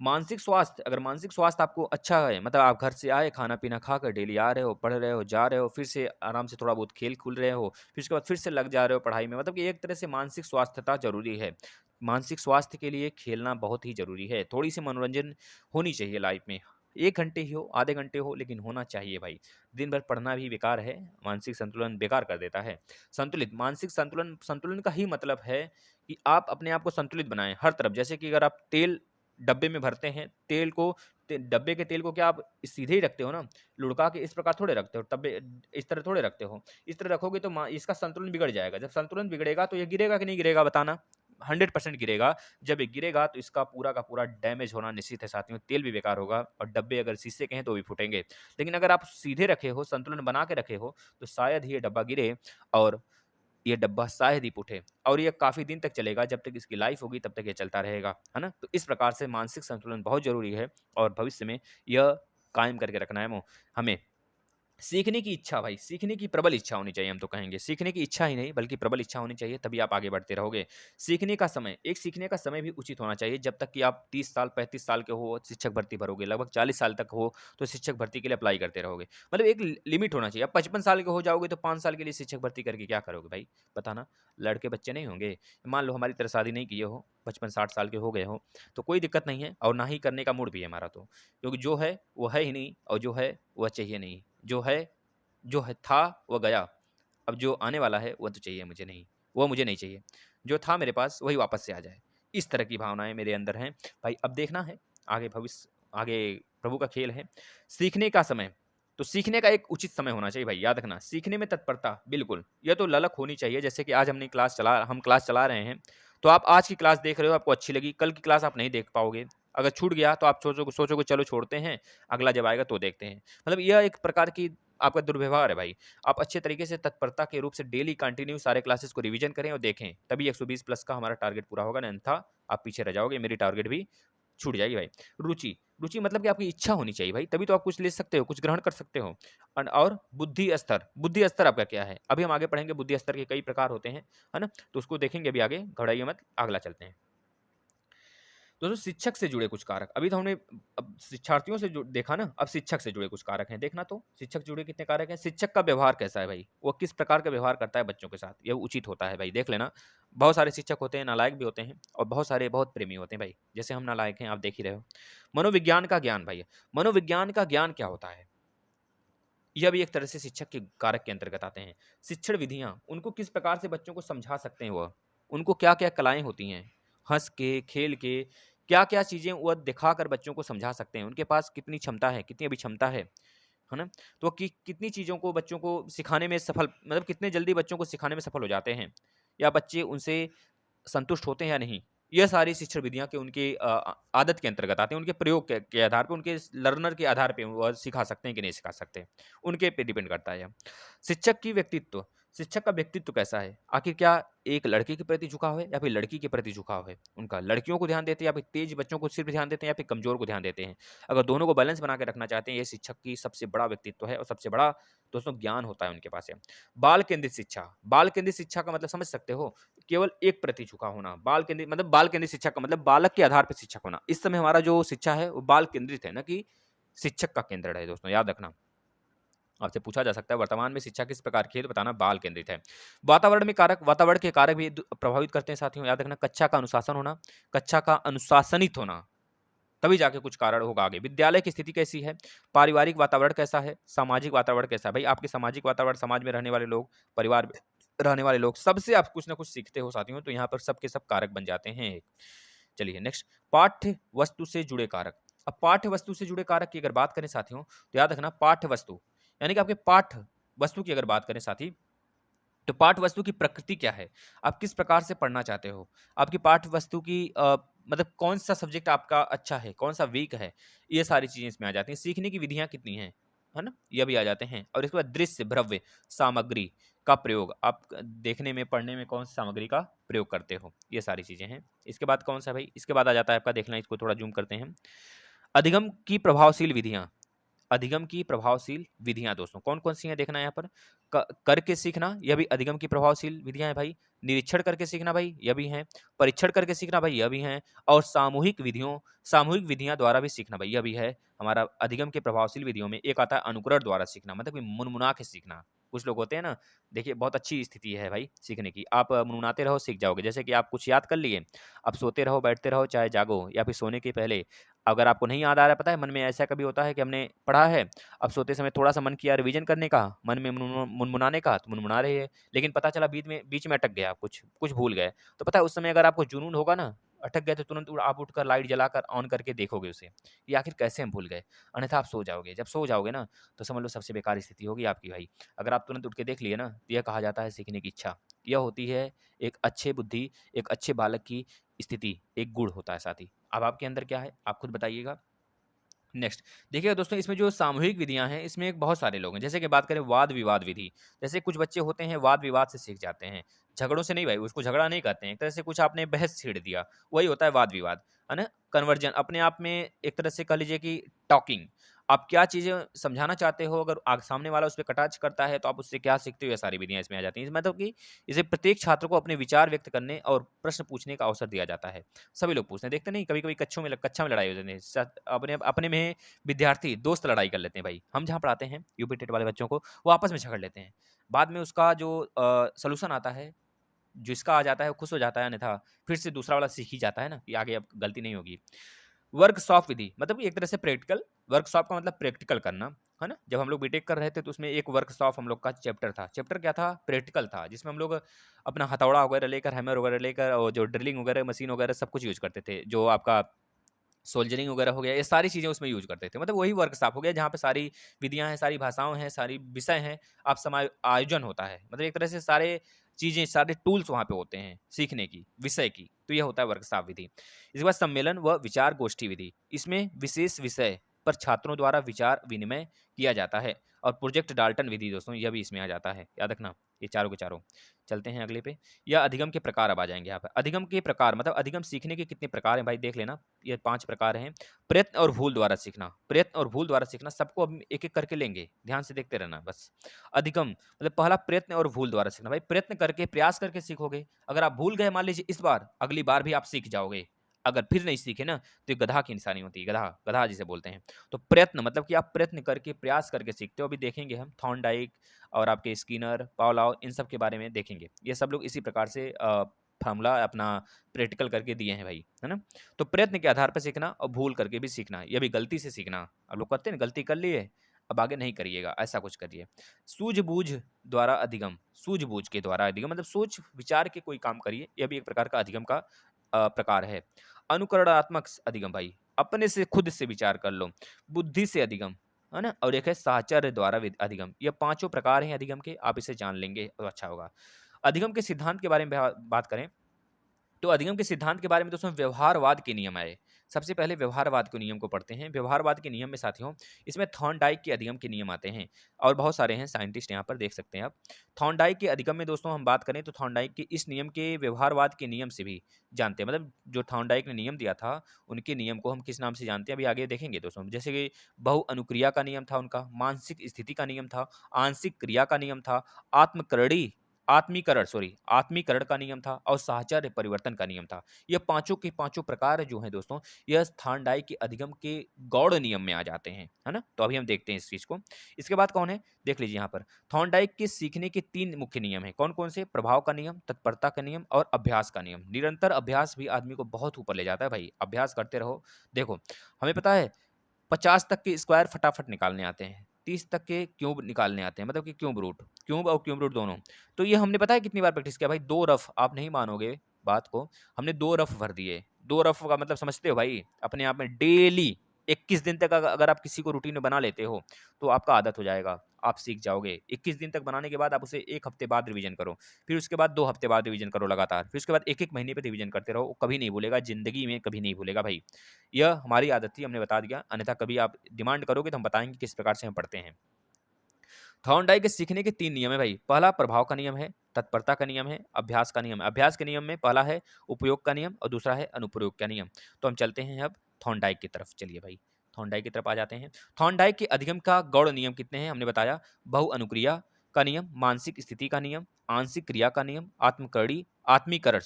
मानसिक स्वास्थ्य, अगर मानसिक स्वास्थ्य आपको अच्छा है, मतलब आप घर से आए, खाना-पीना खाकर डेली आ रहे हो, पढ़ रहे हो, जा रहे हो, फिर से आराम से थोड़ा बहुत खेल-खूल रहे हो, फिर उसके बाद फिर से लग जा रहे हो पढ़ाई में, मतलब कि एक तरह से मानसिक स्वास्थ्यता ज़रूरी है। मानसिक स्वास्थ्य के लिए खेलना बहुत ही ज़रूरी है, थोड़ी-सी मनोरंजन होनी चाहिए लाइफ में। 1 घंटे ही हो, आधे घंटे हो, लेकिन होना चाहिए भाई। दिन भर पढ़ना भी बेकार है, मानसिक संतुलन बेकार कर देता है। संतुलित मानसिक संतुलन, संतुलन का ही मतलब है कि आप अपने आप को संतुलित बनाएँ हर तरफ। जैसे कि अगर आप तेल डब्बे में भरते हैं, तेल को डब्बे के तेल को क्या आप सीधे ही रखते हो ना, लुढ़का के इस प्रकार थोड़े रखते हो, डब्बे इस तरह थोड़े रखते हो। इस तरह रखोगे तो इसका संतुलन बिगड़ जाएगा। जब संतुलन बिगड़ेगा तो ये गिरेगा कि नहीं गिरेगा बताना? 100% गिरेगा। जब ये गिरेगा तो इसका पूरा का पूरा डैमेज होना निश्चित है साथियों, तेल भी बेकार होगा और डब्बे अगर शीशे के हैं तो भी फूटेंगे। लेकिन अगर आप सीधे रखे हो, संतुलन बना के रखे हो, तो शायद ही ये डब्बा गिरे और ये डब्बा शायद ही फूटे, और ये काफ़ी दिन तक चलेगा, जब तक इसकी लाइफ होगी तब तक ये चलता रहेगा, है ना? तो इस प्रकार से मानसिक संतुलन बहुत ज़रूरी है और भविष्य में यह कायम करके रखना है हमें। सीखने की इच्छा भाई, सीखने की प्रबल इच्छा होनी चाहिए, हम तो कहेंगे। सीखने की इच्छा ही नहीं बल्कि प्रबल इच्छा होनी चाहिए, तभी आप आगे बढ़ते रहोगे। सीखने का समय, एक सीखने का समय भी उचित होना चाहिए। जब तक कि आप 30 साल, 35 साल के हो, शिक्षक भर्ती भरोगे, लगभग 40 साल तक हो, तो शिक्षक भर्ती के लिए अप्लाई करते रहोगे। मतलब एक लिमिट होना चाहिए। आप 55 साल के हो जाओगे तो 5 साल के लिए शिक्षक भर्ती करके क्या करोगे भाई? बताना। लड़के बच्चे नहीं होंगे। मान लो हमारी तरह शादी नहीं किए हो, 55-60 साल के हो गए हो, तो कोई दिक्कत नहीं है और ना ही करने का मूड भी है हमारा तो। क्योंकि जो है वो है ही नहीं और जो है वह चाहिए नहीं। जो है था वह गया, अब जो आने वाला है वो तो चाहिए मुझे नहीं, वो मुझे नहीं चाहिए। जो था मेरे पास वही वापस से आ जाए। इस तरह की भावनाएँ मेरे अंदर हैं। भाई अब देखना है आगे भविष्य, आगे प्रभु का खेल है। सीखने का समय, तो सीखने का एक उचित समय होना चाहिए भाई, याद रखना। सीखने में तत्परता बिल्कुल, यह तो ललक होनी चाहिए। जैसे कि आज हम क्लास चला रहे हैं, तो आप आज की क्लास देख रहे हो, आपको अच्छी लगी, कल की क्लास आप नहीं देख पाओगे। अगर छूट गया तो आप सोचोगे चलो छोड़ते हैं, अगला जब आएगा तो देखते हैं। मतलब यह एक प्रकार की आपका दुर्व्यवहार है भाई। आप अच्छे तरीके से तत्परता के रूप से डेली कंटिन्यू सारे क्लासेस को रिवीजन करें और देखें, तभी 120 प्लस का हमारा टारगेट पूरा होगा, नहीं अन्यथा आप पीछे रह जाओगे। मेरी टारगेट भी छूट जाएगी भाई। रुचि, रुचि मतलब कि आपकी इच्छा होनी चाहिए भाई, तभी तो आप कुछ ले सकते हो, कुछ ग्रहण कर सकते हो। और बुद्धि स्तर, बुद्धि स्तर आपका क्या है? अभी हम आगे पढ़ेंगे बुद्धि स्तर के कई प्रकार होते हैं, है ना? तो उसको देखेंगे अभी आगे, घबराइए मत, अगला चलते हैं। दोस्तों शिक्षक से जुड़े कुछ कारक, अभी तो हमने अब शिक्षार्थियों से जो देखा ना, अब शिक्षक से जुड़े कुछ कारक हैं, देखना तो शिक्षक से जुड़े कितने कारक हैं। शिक्षक का व्यवहार कैसा है भाई, वो किस प्रकार का व्यवहार करता है बच्चों के साथ, ये उचित होता है भाई, देख लेना। बहुत सारे शिक्षक होते हैं नालायक भी होते हैं, और बहुत सारे बहुत प्रेमी होते हैं भाई, जैसे हम नालायक हैं, आप देख ही रहे हो। मनोविज्ञान का ज्ञान भाई, मनोविज्ञान का ज्ञान क्या होता है, यह भी एक तरह से शिक्षक के कारक के अंतर्गत आते हैं। शिक्षण विधियां, उनको किस प्रकार से बच्चों को समझा सकते हैं वह, उनको क्या क्या कलाएं होती हैं, हंस के खेल के क्या क्या चीजें वह दिखाकर बच्चों को समझा सकते हैं, उनके पास कितनी क्षमता है, कितनी अभी क्षमता है ना? तो कितनी चीजों को बच्चों को सिखाने में सफल, मतलब कितने जल्दी बच्चों को सिखाने में सफल हो जाते हैं, या बच्चे उनसे संतुष्ट होते हैं या नहीं। यह सारी शिक्षण विधियाँ के उनके आदत के अंतर्गत आते हैं, उनके प्रयोग के आधार पे, उनके लर्नर के आधार पे वह सिखा सकते हैं कि नहीं सिखा सकते, उनके पे डिपेंड करता है यह। शिक्षक की व्यक्तित्व, शिक्षक का व्यक्तित्व कैसा है? आखिर क्या एक लड़के के प्रति झुकाव है या फिर लड़की के प्रति झुकाव है? उनका लड़कियों को ध्यान देते हैं या फिर तेज बच्चों को सिर्फ ध्यान देते हैं या फिर कमज़ोर को ध्यान देते हैं? अगर दोनों को बैलेंस बना के रखना चाहते हैं, ये शिक्षक की सबसे बड़ा व्यक्तित्व है और सबसे बड़ा दोस्तों ज्ञान होता है उनके पास है। बाल केंद्रित शिक्षा, बाल केंद्रित शिक्षा का मतलब समझ सकते हो? केवल एक प्रति झुका होना। बाल केंद्रित मतलब बाल केंद्रित शिक्षा का मतलब बालक के आधार पर शिक्षक होना। इस समय हमारा जो शिक्षा है वो बाल केंद्रित है, ना कि शिक्षक का केंद्र है दोस्तों, याद रखना। आपसे पूछा जा सकता है वर्तमान में शिक्षा किस प्रकार की है, तो बताना बाल केंद्रित है। वातावरण में कारक, वातावरण के कारक भी प्रभावित करते हैं साथियों, याद रखना। कक्षा का अनुशासन होना, कक्षा का अनुशासनित होना, तभी जाके कुछ कारण होगा आगे। विद्यालय की स्थिति कैसी है, पारिवारिक वातावरण कैसा है, सामाजिक वातावरण कैसा है। भाई आपके सामाजिक वातावरण, समाज में रहने वाले लोग, परिवार में रहने वाले लोग, सबसे आप कुछ ना कुछ सीखते हो साथियों, तो यहाँ पर सबके सब कारक बन जाते हैं। चलिए नेक्स्ट, पाठ्य वस्तु से जुड़े कारक। अब पाठ्य वस्तु से जुड़े कारक की अगर बात करें साथियों, तो याद रखना पाठ्य वस्तु यानी कि आपके पाठ वस्तु की अगर बात करें साथी, तो पाठ वस्तु की प्रकृति क्या है, आप किस प्रकार से पढ़ना चाहते हो, आपकी पाठ वस्तु की मतलब कौन सा सब्जेक्ट आपका अच्छा है, कौन सा वीक है, ये सारी चीजें इसमें आ जाती हैं। सीखने की विधियां कितनी हैं, है ना, ये भी आ जाते हैं। और इसके बाद दृश्य भ्रव्य सामग्री का प्रयोग, आप देखने में पढ़ने में कौन सी सामग्री का प्रयोग करते हो, ये सारी चीजें हैं। इसके बाद कौन सा भाई, इसके बाद आ जाता है आपका, देखना इसको थोड़ा जूम करते हैं, अधिगम की प्रभावशील विधियां। अधिगम की प्रभावशील विधियां दोस्तों कौन कौन सी हैं, देखना यहाँ पर। करके सीखना, यह भी अधिगम की प्रभावशील विधियां हैं भाई। निरीक्षण करके सीखना भाई, यह भी हैं। परीक्षण करके सीखना भाई, यह भी हैं। और सामूहिक विधियां द्वारा भी सीखना भाई, यह भी है हमारा अधिगम के प्रभावशील विधियों में। एक आता है अनुकरण द्वारा सीखना, मतलब कि मुनमुना के सीखना। कुछ लोग होते हैं ना, देखिए बहुत अच्छी स्थिति है भाई सीखने की, आप मुनमुनाते रहो सीख जाओगे। जैसे कि आप कुछ याद कर लिए, अब सोते रहो बैठते रहो चाहे जागो, या फिर सोने के पहले अगर आपको नहीं याद आ रहा है, पता है मन में ऐसा कभी होता है कि हमने पढ़ा है, अब सोते समय थोड़ा-सा मन किया रिवीजन करने का, मन में मुनमुनाने का, तो मुनमुना रहे हैं, लेकिन पता चला बीच में अटक गया, कुछ भूल गए। तो पता है उस समय अगर आपको जुनून होगा ना, अटक गए तो तुरंत आप उठकर लाइट जलाकर ऑन करके देखोगे उसे, कि आखिर कैसे हम भूल गए, अन्यथा आप सो जाओगे। जब सो जाओगे ना, तो समझ लो सबसे बेकार स्थिति होगी आपकी भाई। अगर आप तुरंत उठ के देख लिए ना, तो यह कहा जाता है सीखने की इच्छा। यह होती है एक अच्छे बुद्धि, एक अच्छे बालक की स्थिति, एक गुण होता है साथ ही। अब आपके अंदर क्या है, आप खुद बताइएगा। नेक्स्ट देखिएगा दोस्तों, इसमें जो सामूहिक विधियां हैं, इसमें एक बहुत सारे लोग हैं। जैसे कि बात करें वाद विवाद विधि, जैसे कुछ बच्चे होते हैं वाद विवाद से सीख जाते हैं, झगड़ों से नहीं भाई, उसको झगड़ा नहीं कहते हैं, एक तरह से कुछ आपने बहस छेड़ दिया, वही होता है वाद विवाद, है ना। कन्वर्जन अपने आप में एक तरह से कह लीजिए कि टॉकिंग, आप क्या चीजें समझाना चाहते हो, अगर सामने वाला उस पर कटाक्ष करता है तो आप उससे क्या सीखते हो, ये सारी विधियां इसमें आ जाती हैं। मतलब कि इसे प्रत्येक छात्र को अपने विचार व्यक्त करने और प्रश्न पूछने का अवसर दिया जाता है। सभी लोग पूछते हैं, देखते नहीं कभी कभी कक्षा में लड़ाई हो जाती है, अपने अपने में विद्यार्थी दोस्त लड़ाई कर लेते हैं भाई। हम जहाँ पढ़ाते हैं यूपी टेट वाले बच्चों को, वो आपस में झगड़ लेते हैं, बाद में उसका जो सॉल्यूशन आता है, जिसका आ जाता है वो खुश हो जाता है, अन्यथा फिर से दूसरा वाला सीख ही जाता है ना कि आगे अब गलती नहीं होगी। वर्कशॉप विधि मतलब कि एक तरह से प्रैक्टिकल, वर्कशॉप का मतलब प्रैक्टिकल करना, है ना। जब हम लोग बीटेक कर रहे थे तो उसमें एक वर्कशॉप हम लोग का चैप्टर था। चैप्टर क्या था, प्रैक्टिकल था, जिसमें हम लोग अपना हथौड़ा वगैरह लेकर, हैमर वगैरह लेकर, और जो ड्रिलिंग वगैरह मशीन वगैरह सब कुछ यूज करते थे, जो आपका सोल्जरिंग वगैरह हो गया, ये सारी चीज़ें उसमें यूज़ करते थे। मतलब वही वर्कशॉप हो गया जहाँ पे सारी विधियाँ हैं, सारी भाषाओं हैं, सारी विषय हैं, आप आयोजन होता है। मतलब एक तरह से सारे चीज़ें, सारे टूल्स वहाँ पे होते हैं सीखने की, विषय की। तो ये होता है वर्कशॉप विधि। इसके बाद सम्मेलन व विचार गोष्ठी विधि। इसमें विशेष विषय पर छात्रों द्वारा विचार विनिमय किया जाता है। और प्रोजेक्ट डाल्टन विधि दोस्तों, यह भी इसमें आ जाता है, याद रखना। ये चारों के चारों। चलते हैं अगले पे। या अधिगम के प्रकार अब आ जाएंगे यहाँ पर। अधिगम के प्रकार मतलब अधिगम सीखने के कितने प्रकार हैं भाई, देख लेना। ये 5 प्रकार हैं। प्रयत्न और भूल द्वारा सीखना, प्रयत्न और भूल द्वारा सीखना, सबको अब एक एक करके लेंगे, ध्यान से देखते रहना बस। अधिगम मतलब पहला प्रयत्न और भूल द्वारा सीखना। भाई प्रयत्न करके, प्रयास करके सीखोगे। अगर आप भूल गए मान लीजिए इस बार, अगली बार भी आप सीख जाओगे। अगर फिर नहीं सीखे ना तो ये गधा की निशानी होती है, गधा, गधा जिसे बोलते हैं। तो प्रयत्न मतलब कि आप प्रयत्न करके, प्रयास करके सीखते हो। अभी देखेंगे हम थॉर्नडाइक और आपके स्किनर, पावलोव, इन सब के बारे में देखेंगे। ये सब लोग इसी प्रकार से फार्मूला अपना प्रैक्टिकल करके दिए हैं भाई, है ना। तो प्रयत्न के आधार पर सीखना और भूल करके भी सीखना, ये भी गलती से सीखना। आप लोग करते हैं ना, गलती कर लिए अब आगे नहीं करिएगा, ऐसा कुछ करिए। सूझबूझ द्वारा अधिगम, सूझबूझ के द्वारा अधिगम मतलब सोच विचार के कोई काम करिए, यह भी एक प्रकार का अधिगम का प्रकार है। अनुकरणात्मक अधिगम भाई, अपने से खुद से विचार कर लो। बुद्धि से अधिगम, है ना। और एक है साहचर्य द्वारा अधिगम। ये पांचों प्रकार हैं अधिगम के, आप इसे जान लेंगे तो अच्छा होगा। अधिगम के सिद्धांत के बारे में बात करें तो अधिगम के सिद्धांत के बारे में दोस्तों व्यवहारवाद के नियम आए। सबसे पहले व्यवहारवाद के नियम को पढ़ते हैं। व्यवहारवाद के नियम में साथियों, इसमें थॉर्नडाइक के अधिगम के नियम आते हैं और बहुत सारे हैं, साइंटिस्ट यहाँ पर देख सकते हैं आप। थॉर्नडाइक के अधिगम में दोस्तों हम बात करें तो थॉर्नडाइक के इस नियम के व्यवहारवाद के नियम से भी जानते हैं। मतलब जो थॉर्नडाइक ने नियम दिया था, उनके नियम को हम किस नाम से जानते हैं अभी आगे देखेंगे दोस्तों। जैसे कि बहु अनुक्रिया का नियम था उनका, मानसिक स्थिति का नियम था, आंशिक क्रिया का नियम था, आत्मकरणी आत्मीकरण का नियम था और साहचर्य परिवर्तन का नियम था। ये पांचों के पांचों प्रकार जो हैं दोस्तों, यह थॉर्नडाइक के अधिगम के गौड़ नियम में आ जाते हैं, है ना। तो अभी हम देखते हैं इस चीज को। इसके बाद कौन है, देख लीजिए यहाँ पर। थॉर्नडाइक के सीखने के 3 मुख्य नियम हैं। कौन कौन से, प्रभाव का नियम, तत्परता का नियम और अभ्यास का नियम। निरंतर अभ्यास भी आदमी को बहुत ऊपर ले जाता है भाई, अभ्यास करते रहो। देखो हमें पता है 50 तक के स्क्वायर फटाफट निकालने आते हैं, 30 तक के क्यूब निकालने आते हैं, मतलब कि क्यूब रूट, क्यूब और क्यूब रूट दोनों। तो ये हमने पता है कितनी बार प्रैक्टिस किया भाई, 2 रफ, आप नहीं मानोगे बात को, हमने 2 रफ भर दिए। 2 रफ का मतलब समझते हो भाई, अपने आप में डेली 21 दिन तक अगर आप किसी को रूटीन में बना लेते हो तो आपका आदत हो जाएगा, आप सीख जाओगे। 21 दिन तक बनाने के बाद आप उसे 1 हफ्ते बाद रिवीजन करो, फिर उसके बाद 2 हफ्ते बाद रिवीजन करो लगातार, फिर उसके बाद 1-1 महीने पे रिवीजन करते रहो। वो कभी नहीं भूलेगा, जिंदगी में कभी नहीं भूलेगा भाई। यह हमारी आदत थी, हमने बता दिया, अन्यथा कभी आप डिमांड करोगे तो हम बताएंगे किस प्रकार से हम पढ़ते हैं। थॉर्नडाइक के सीखने के 3 नियम है भाई। पहला प्रभाव का नियम है, तत्परता का नियम है, अभ्यास का नियम है। अभ्यास के नियम में पहला है उपयोग का नियम और दूसरा है अनुप्रयोग का नियम। तो हम चलते हैं अब थॉर्नडाइक की तरफ, चलिए भाई थॉर्नडाइक की तरफ आ जाते हैं। थॉर्नडाइक के अधिगम का गौड़ नियम कितने हैं हमने बताया। बहु अनुक्रिया का नियम, मानसिक स्थिति का नियम, आंशिक क्रिया का नियम, आत्मीकरण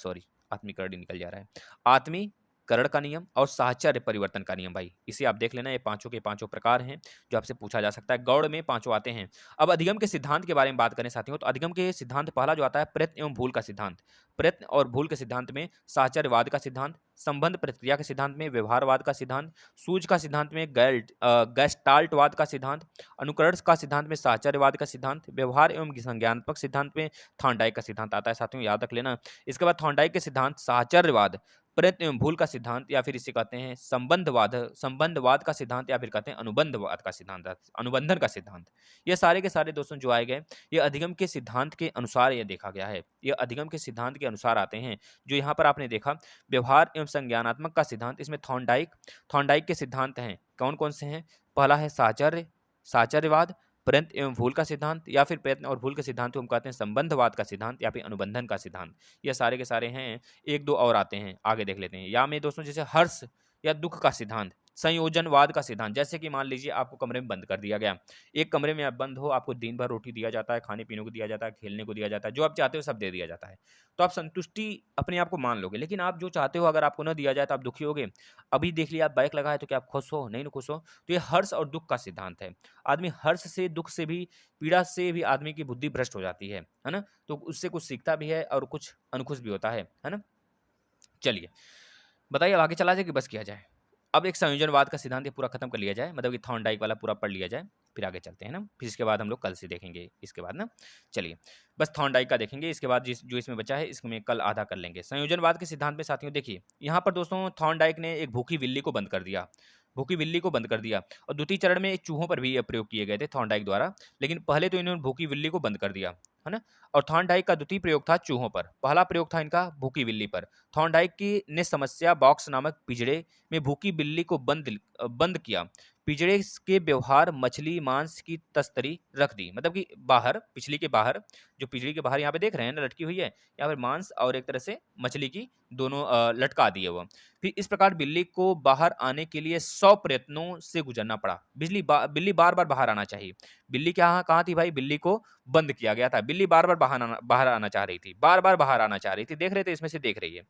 निकल जा रहा है, आत्मीकरण का नियम और साहचर्य परिवर्तन का नियम। भाई इसे आप देख लेना, ये पांचों के पांचों प्रकार हैं जो आपसे पूछा जा सकता है, गौड़ में पांचों आते हैं। अब अधिगम के सिद्धांत के बारे में बात करें साथियों, तो अधिगम के सिद्धांत पहला जो आता है प्रयत्न एवं भूल का सिद्धांत। प्रयत्न और भूल के सिद्धांत में साहचर्यवाद का सिद्धांत, संबंध प्रक्रिया के सिद्धांत में व्यवहारवाद का सिद्धांत, सूझ का सिद्धांत में गैस्टाल्टवाद का सिद्धांत, अनुकरण का सिद्धांत में साहचर्यवाद का सिद्धांत, व्यवहार एवं संज्ञानात्मक सिद्धांत में थॉर्नडाइक का सिद्धांत आता है साथियों, याद रख लेना। इसके बाद थॉर्नडाइक के सिद्धांत साहचर्यवाद, प्रयत्न एवं भूल का सिद्धांत, या फिर इसे कहते हैं संबंधवाद का सिद्धांत, या फिर कहते हैं अनुबंधवाद का सिद्धांत, अनुबंधन का सिद्धांत। ये सारे के सारे दोस्तों जो आए गए, ये अधिगम के सिद्धांत के अनुसार ये देखा गया है, ये अधिगम के सिद्धांत के अनुसार आते हैं। जो यहाँ पर आपने देखा व्यवहार एवं संज्ञानात्मक का सिद्धांत, इसमें थॉर्नडाइक के सिद्धांत हैं, कौन कौन से हैं। पहला है साहचर्यवाद, प्रयत्न एवं भूल का सिद्धांत, या फिर प्रयत्न और भूल के सिद्धांत को हम कहते हैं संबंधवाद का सिद्धांत, या फिर अनुबंधन का सिद्धांत। ये सारे के सारे हैं, 1-2 और आते हैं, आगे देख लेते हैं। या में दोस्तों जैसे हर्ष या दुख का सिद्धांत, संयोजनवाद का सिद्धांत। जैसे कि मान लीजिए आपको कमरे में बंद कर दिया गया, एक कमरे में आप बंद हो, आपको दिन भर रोटी दिया जाता है, खाने पीने को दिया जाता है, खेलने को दिया जाता है, जो आप चाहते हो सब दे दिया जाता है, तो आप संतुष्टि अपने आप को मान लोगे। लेकिन आप जो चाहते हो अगर आपको न दिया जाए तो आप दुखी होगे। अभी देख लिया आप बाइक लगाए तो क्या आप खुश हो, नहीं ना खुश हो। तो ये हर्ष और दुख का सिद्धांत है। आदमी हर्ष से, दुख से भी, पीड़ा से भी आदमी की बुद्धि भ्रष्ट हो जाती है ना। तो उससे कुछ सीखता भी है और कुछ अनखुश भी होता है ना। चलिए बताइए अब आगे चला जाए कि बस किया जाए। अब एक संयोजनवाद का सिद्धांत ये पूरा खत्म कर लिया जाए, मतलब कि थॉर्नडाइक वाला पूरा पढ़ लिया जाए, फिर आगे चलते हैं ना। फिर इसके बाद हम लोग कल से देखेंगे इसके बाद ना। चलिए बस थॉर्नडाइक का देखेंगे, इसके बाद जो इसमें बचा है इसमें कल आधा कर लेंगे। संयोजनवाद के सिद्धांत में साथियों देखिए, यहाँ पर दोस्तों थॉर्नडाइक ने एक भूखी बिल्ली को बंद कर दिया, और द्वितीय चरण में चूहों पर भी यह प्रयोग किए गए थे थॉर्नडाइक द्वारा। लेकिन पहले तो इन्होंने भूखी बिल्ली को बंद कर दिया, है ना। और थॉर्नडाइक का द्वितीय प्रयोग था चूहों पर, पहला प्रयोग था इनका भूखी बिल्ली पर। थॉर्नडाइक की ने समस्या बॉक्स नामक पिंजड़े में भूखी बिल्ली को बंद किया। पिंजड़े के व्यवहार मछली मांस की तस्करी रख दी, मतलब कि बाहर, पिछली के बाहर, जो पिंजड़ी के बाहर यहाँ पे देख रहे हैं ना लटकी हुई है, यहाँ पर मांस और एक तरह से मछली की दोनों लटका दी है वो। फिर इस प्रकार बिल्ली को बाहर आने के लिए 100 प्रयत्नों से गुजरना पड़ा। बिल्ली बार-बार बाहर आना चाहिए। बिल्ली क्या कहाँ थी भाई? बिल्ली को बंद किया गया था। बिल्ली बार-बार बाहर आना चाह रही थी। बार-बार बाहर आना चाह रही थी। देख रहे थे इसमें से देख रही है।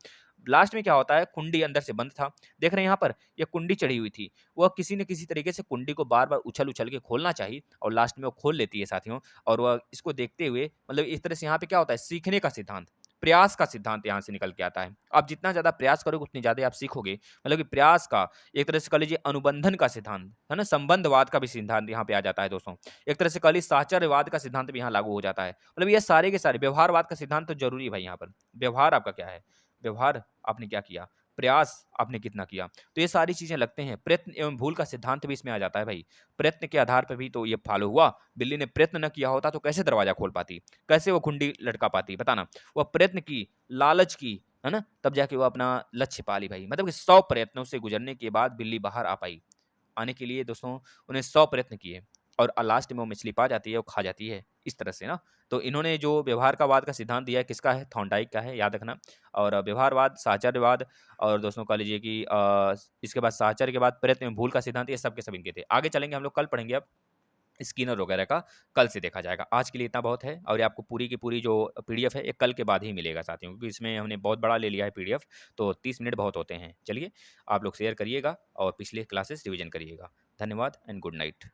लास्ट में क्या होता है, कुंडी अंदर से बंद था। देख रहे हैं यहाँ पर, ये कुंडी चढ़ी हुई थी। वह किसी न किसी तरीके से कुंडी को बार-बार उछल-उछल के खोलना चाहिए और लास्ट में वो खोल लेती है साथियों। और वह इसको देखते हुए, मतलब इस तरह से यहाँ पे क्या होता है, सीखने का सिद्धांत, प्रयास का सिद्धांत यहाँ से निकल के आता है। आप जितना ज़्यादा प्रयास करोगे उतनी ज़्यादा आप सीखोगे। मतलब कि प्रयास का, एक तरह से कह लीजिए अनुबंधन का सिद्धांत, है ना? संबंधवाद का भी सिद्धांत यहाँ पे आ जाता है दोस्तों। एक तरह से कह लीजिए साहचर्यवाद का सिद्धांत भी यहाँ लागू हो जाता है। मतलब ये सारे के सारे व्यवहारवाद का सिद्धांत तो ज़रूरी है भाई यहाँ पर। व्यवहार आपका क्या है? व्यवहार आपने क्या किया? प्रयास आपने कितना किया? तो ये सारी चीज़ें लगते हैं। प्रयत्न एवं भूल का सिद्धांत भी इसमें आ जाता है भाई। प्रयत्न के आधार पे भी तो ये फॉलो हुआ। बिल्ली ने प्रयत्न न किया होता तो कैसे दरवाज़ा खोल पाती? कैसे वो कुंडी लटका पाती? बताना। वह प्रयत्न की, लालच की, है ना? तब जाके वो अपना लक्ष्य पा ली भाई। मतलब कि 100 प्रयत्नों से गुज़रने के बाद बिल्ली बाहर आ पाई। आने के लिए दोस्तों उन्हें 100 प्रयत्न किए और लास्ट में वो मछली पा जाती है और खा जाती है, इस तरह से ना। तो इन्होंने जो व्यवहार का वाद का सिद्धांत दिया है, किसका है? थॉर्नडाइक का है, याद रखना। और व्यवहारवाद, साहचर्यवाद और दोस्तों कह लीजिए कि इसके बाद साहचर्य के बाद प्रयत्न एवं भूल का सिद्धांत, ये सब के सब इनके थे। आगे चलेंगे हम लोग, कल पढ़ेंगे अब स्किनर वगैरह का, कल से देखा जाएगा। आज के लिए इतना बहुत है और ये आपको पूरी की पूरी जो पीडीएफ है, ये कल के बाद ही मिलेगा साथियों, क्योंकि इसमें हमने बहुत बड़ा ले लिया है पीडीएफ, तो 30 मिनट बहुत होते हैं। चलिए, आप लोग शेयर करिएगा और पिछले क्लासेस रिवीजन करिएगा। धन्यवाद एंड गुड नाइट।